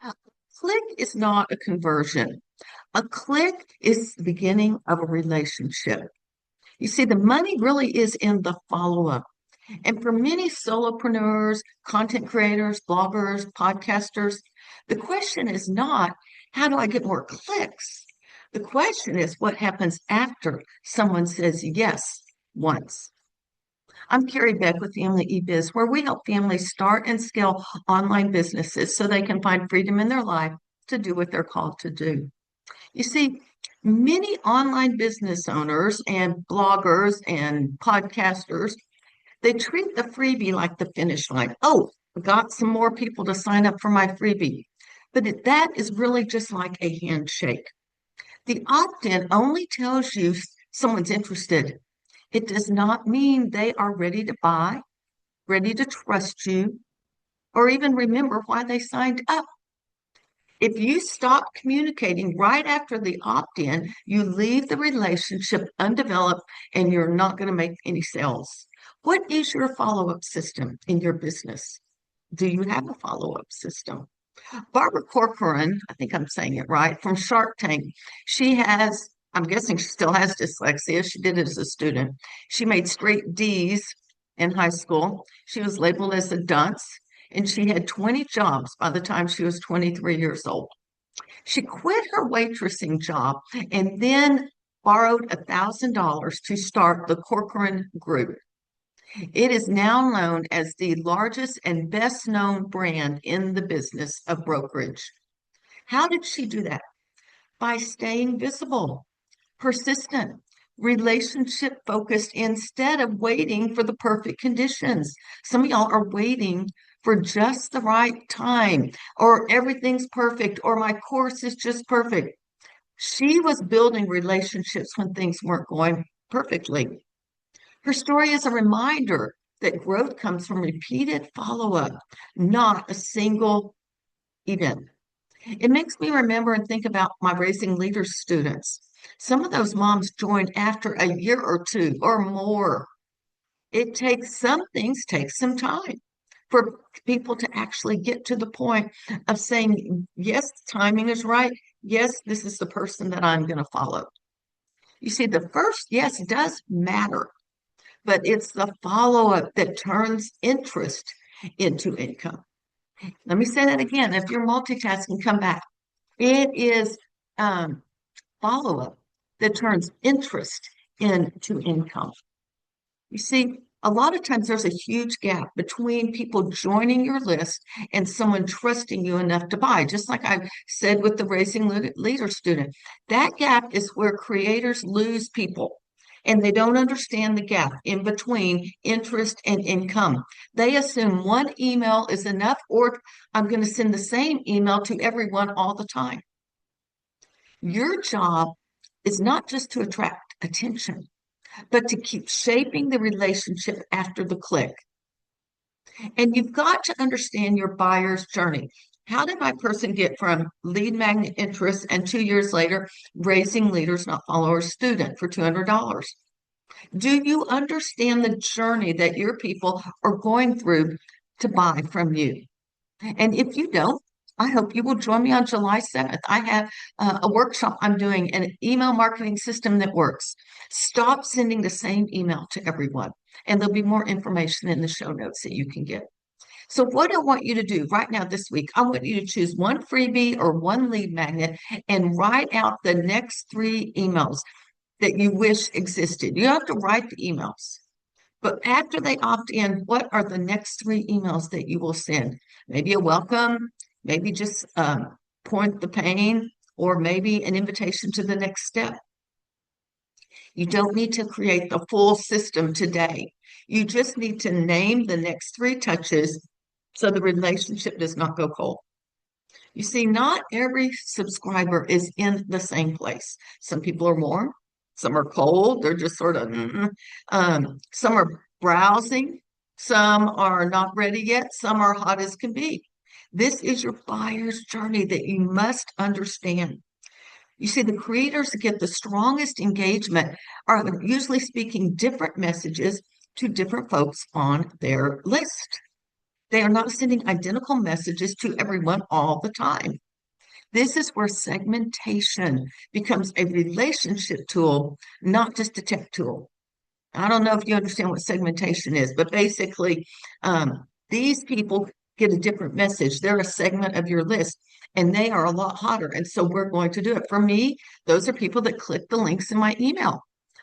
A click is not a conversion. A click is the beginning of a relationship. You see, the money really is in the follow-up. And for many solopreneurs, content creators, bloggers, podcasters, the question is not, how do I get more clicks? The question is, what happens after someone says yes once? I'm Carrie Beck with Family eBiz, where we help families start and scale online businesses so they can find freedom in their life to do what they're called to do. You see, many online business owners and bloggers and podcasters, they treat the freebie like the finish line. Oh, I got some more people to sign up for my freebie. But that is really just like a handshake. The opt-in only tells you someone's interested. It does not mean they are ready to buy, ready to trust you, or even remember why they signed up. If you stop communicating right after the opt-in, you leave the relationship undeveloped and you're not going to make any sales. What is your follow-up system in your business? Do you have a follow-up system? Barbara Corcoran, I think I'm saying it right, from Shark Tank. She has, I'm guessing she still has dyslexia. She did it as a student. She made straight D's in high school. She was labeled as a dunce, and she had 20 jobs by the time she was 23 years old. She quit her waitressing job and then borrowed $1,000 to start the Corcoran Group. It is now known as the largest and best known brand in the business of brokerage. How did she do that? By staying visible, persistent, relationship focused instead of waiting for the perfect conditions. Some of y'all are waiting for just the right time, or everything's perfect, or my course is just perfect. She was building relationships when things weren't going perfectly. Her story is a reminder that growth comes from repeated follow-up, not a single event. It makes me remember and think about my Raising Leaders students. Some of those moms joined after a year or two or more. It takes some things, take some time for people to actually get to the point of saying, yes, timing is right. Yes, this is the person that I'm going to follow. You see, the first yes does matter, but it's the follow-up that turns interest into income. Let me say that again. If you're multitasking, come back. It is follow-up that turns interest into income. You see, a lot of times there's a huge gap between people joining your list and someone trusting you enough to buy. Just like I said with the Raising Leader student, that gap is where creators lose people. And they don't understand the gap in between interest and income. They assume one email is enough, or I'm going to send the same email to everyone all the time. Your job is not just to attract attention, but to keep shaping the relationship after the click. And you've got to understand your buyer's journey. How did my person get from lead magnet interest and 2 years later, Raising Leaders, Not Followers student for $200? Do you understand the journey that your people are going through to buy from you? And if you don't, I hope you will join me on July 7th. I have a workshop I'm doing, an email marketing system that works. Stop sending the same email to everyone, and there'll be more information in the show notes that you can get. So what I want you to do right now this week, I want you to choose one freebie or one lead magnet and write out the next 3 emails that you wish existed. You have to write the emails. But after they opt in, what are the next 3 emails that you will send? Maybe a welcome, maybe just point the pain, or maybe an invitation to the next step. You don't need to create the full system today. You just need to name the next 3 touches so the relationship does not go cold. You see, not every subscriber is in the same place. Some people are warm, some are cold. They're just sort of, some are browsing, some are not ready yet, some are hot as can be. This is your buyer's journey that you must understand. You see, the creators that get the strongest engagement are usually speaking different messages to different folks on their list. They are not sending identical messages to everyone all the time. This is where segmentation becomes a relationship tool, not just a tech tool. I don't know if you understand what segmentation is, but basically, these people get a different message. They're a segment of your list and they are a lot hotter. And so we're going to do it. For me, those are people that click the links in my email.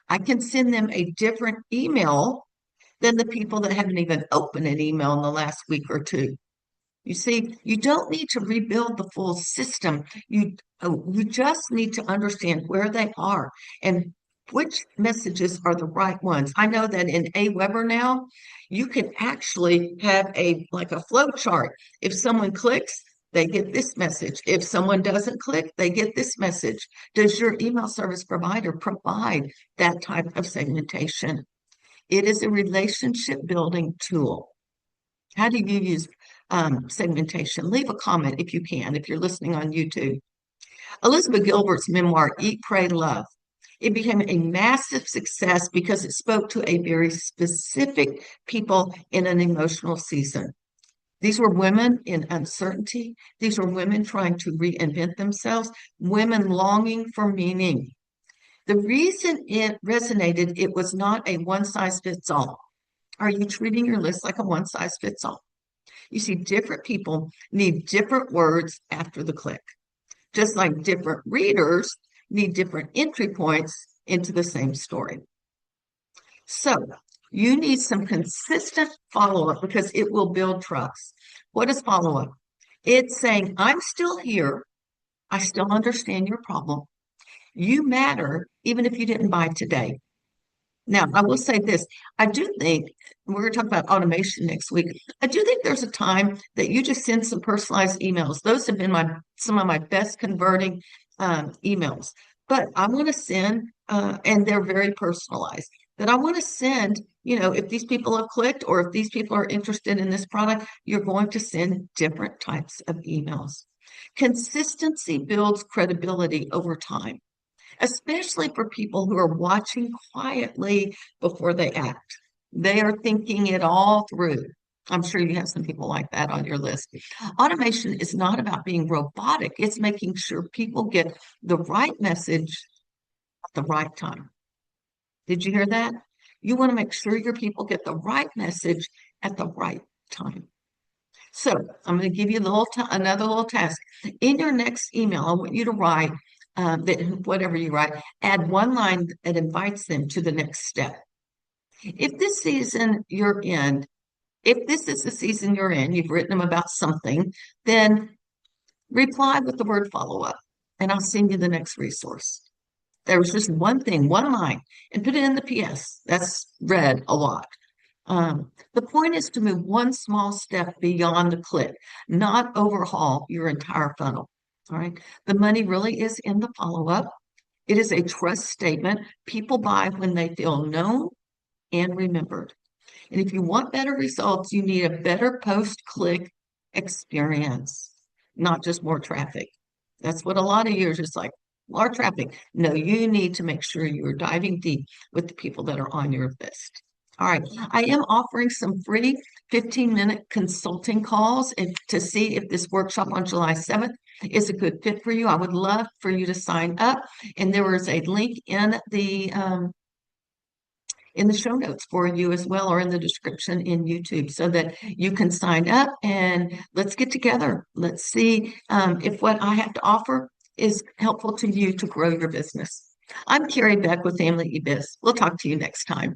I can send them a different email than the people that haven't even opened an email in the last week or two. You see, you don't need to rebuild the full system. You just need to understand where they are and which messages are the right ones. I know that in Aweber now, you can actually have a like a flow chart. If someone clicks, they get this message. If someone doesn't click, they get this message. Does your email service provider provide that type of segmentation? It is a relationship building tool. How do you use segmentation? Leave a comment if you can, if you're listening on YouTube. Elizabeth Gilbert's memoir, Eat, Pray, Love. It became a massive success because it spoke to a very specific people in an emotional season. These were women in uncertainty. These were women trying to reinvent themselves, women longing for meaning. The reason it resonated, it was not a one size fits all. Are you treating your list like a one size fits all? You see, different people need different words after the click, just like different readers need different entry points into the same story. So you need some consistent follow-up because it will build trust. What is follow-up? It's saying, I'm still here. I still understand your problem. You matter, even if you didn't buy today. Now, I will say this. I do think we're going to talk about automation next week. I do think there's a time that you just send some personalized emails. Those have been some of my best converting emails. But I want to send, and they're very personalized. But I want to send, if these people have clicked or if these people are interested in this product, you're going to send different types of emails. Consistency builds credibility over time, especially for people who are watching quietly before they act. They are thinking it all through. I'm sure you have some people like that on your list. Automation is not about being robotic, it's making sure people get the right message at the right time. Did you hear that? You want to make sure your people get the right message at the right time. So I'm going to give you another little task. In your next email, I want you to write that whatever you write, add one line that invites them to the next step. If this season you're in, if this is the season you're in, you've written them about something, then reply with the word follow up, and I'll send you the next resource. There was just one thing, one line, and put it in the PS. That's read a lot. The point is to move one small step beyond the click, not overhaul your entire funnel. All right. The money really is in the follow up. It is a trust statement. People buy when they feel known and remembered. And if you want better results, you need a better post click experience, not just more traffic. That's what a lot of you are just like, more traffic. No, you need to make sure you're diving deep with the people that are on your list. All right, I am offering some free 15-minute consulting calls to see if this workshop on July 7th is a good fit for you. I would love for you to sign up. And there is a link in the show notes for you as well, or in the description in YouTube, so that you can sign up and let's get together. Let's see if what I have to offer is helpful to you to grow your business. I'm Carrie Beck with Family eBiz. We'll talk to you next time.